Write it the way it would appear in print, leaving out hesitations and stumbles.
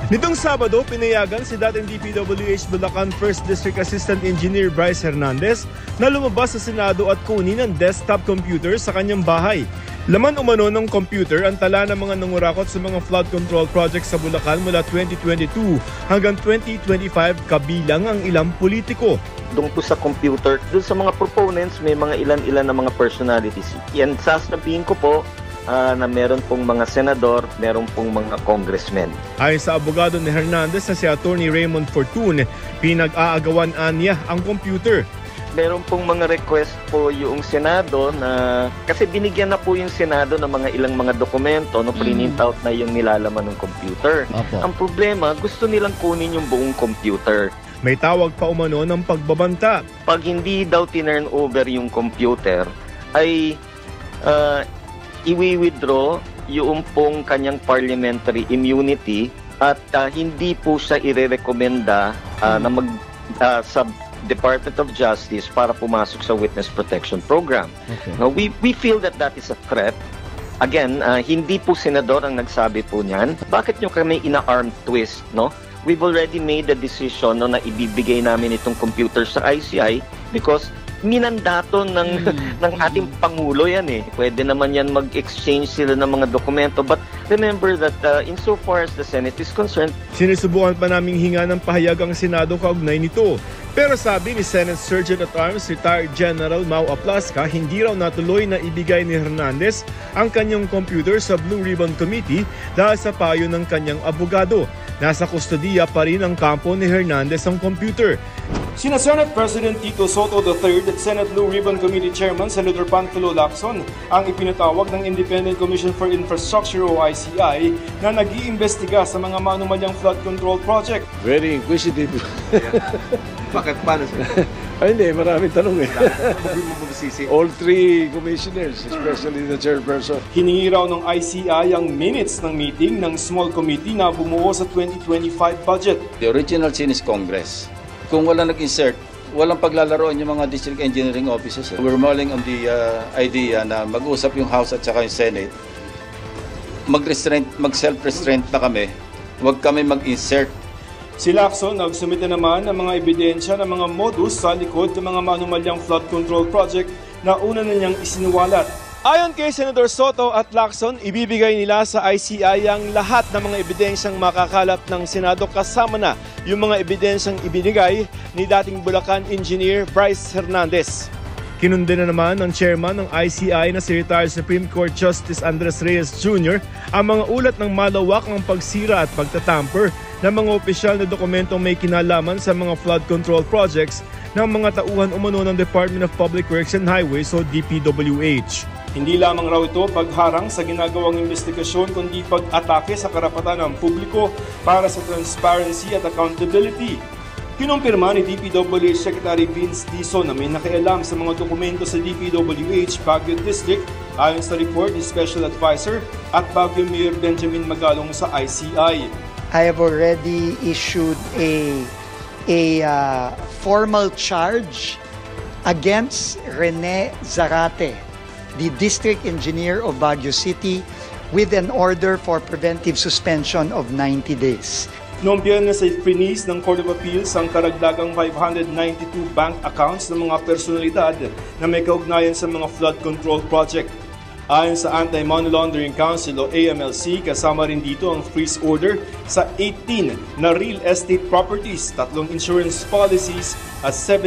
Nitong Sabado, pinayagan si dating DPWH Bulacan 1st District Assistant Engineer Bryce Hernandez na lumabas sa Senado at kunin ang desktop computer sa kanyang bahay. Laman umano ng computer ang tala ng mga nangurakot sa mga flood control projects sa Bulacan mula 2022 hanggang 2025 kabilang ang ilang politiko. Doon po sa computer, doon sa mga proponents, may mga ilan-ilan na mga personalities. Yan sasabihin ko po, na meron pong mga senador, meron pong mga congressmen. Ayon sa abogado ni Hernandez na si Attorney Raymond Fortun, pinag-aagawan niya ang computer. Meron pong mga request po yung Senado na, kasi binigyan na po yung Senado ng mga ilang mga dokumento, no, print out na yung nilalaman ng computer. Ang problema, gusto nilang kunin yung buong computer. May tawag pa umano ng pagbabanta. Pag hindi daw tinurn over yung computer, ay iwi-withdraw yung pong kanyang parliamentary immunity at hindi po siya irerekomenda na sa Department of Justice para pumasok sa Witness Protection Program. Okay. Now, we feel that that is a threat. Again, hindi po senador ang nagsabi po niyan. Bakit nyo kami ina-arm twist, no? We've already made the decision na ibibigay namin itong computer sa ICI because minandato ng ating Pangulo yan eh. Pwede naman yan mag-exchange sila ng mga dokumento. But remember that insofar as the Senate is concerned, sinusubukan pa naming hinga ng pahayag ang Senado kaugnay nito. Pero sabi ni Senate Sergeant at Arms Retired General Mau Aplasca, hindi raw natuloy na ibigay ni Hernandez ang kanyang computer sa Blue Ribbon Committee dahil sa payo ng kanyang abogado. Nasa kustodiya pa rin ang kampo ni Hernandez ang computer. Sina Senate President Tito Soto III at Senate Blue Ribbon Committee Chairman Senator Panfilo Lacson ang ipinatawag ng Independent Commission for Infrastructure o ICI na nag-iimbestiga sa mga manumalyang flood control project. Very inquisitive. Bakit paano sila? Ay hindi, maraming tanong eh. All three commissioners, especially the chairperson. Hiningi raw ng ICI ang minutes ng meeting ng small committee na bumuo sa 2025 budget. The original sin is Congress. Kung wala nag-insert, walang paglalaroan yung mga district engineering offices. We're mulling on the idea na mag-usap yung House at saka yung Senate. Mag-self-restraint na kami. Huwag kami mag-insert. Si Lacson nagsumite naman ng mga ebidensya ng mga modus sa likod ng mga manumalyang flood control project na una na niyang isinuwalat. Ayon kay Senador Soto at Lacson, ibibigay nila sa ICI ang lahat ng mga ebidensyang makakalap ng Senado kasama na yung mga ebidensyang ibinigay ni dating Bulacan Engineer Bryce Hernandez. Kinundi na naman ng chairman ng ICI na si retired Supreme Court Justice Andres Reyes Jr. ang mga ulat ng malawakang pagsira at pagtatamper ng mga opisyal na dokumentong may kinalaman sa mga flood control projects ng mga tauhan umano ng Department of Public Works and Highways o DPWH. Hindi lamang raw ito pagharang sa ginagawang investigasyon kundi pag-atake sa karapatan ng publiko para sa transparency at accountability. Kinumpirma ni DPWH Secretary Vince Dizon na may nakialam sa mga dokumento sa DPWH Baguio District ayon sa report ni Special Advisor at Baguio Mayor Benjamin Magalong sa ICI. I have already issued a formal charge against Rene Zarate, the District Engineer of Baguio City, with an order for preventive suspension of 90 days. Noong Biyernes ay frinis ng Court of Appeals ang karagdagang 592 bank accounts ng mga personalidad na may kaugnayan sa mga flood control project. Ayon sa Anti-Money Laundering Council o AMLC, kasama rin dito ang freeze order sa 18 na real estate properties, 3 insurance policies at 7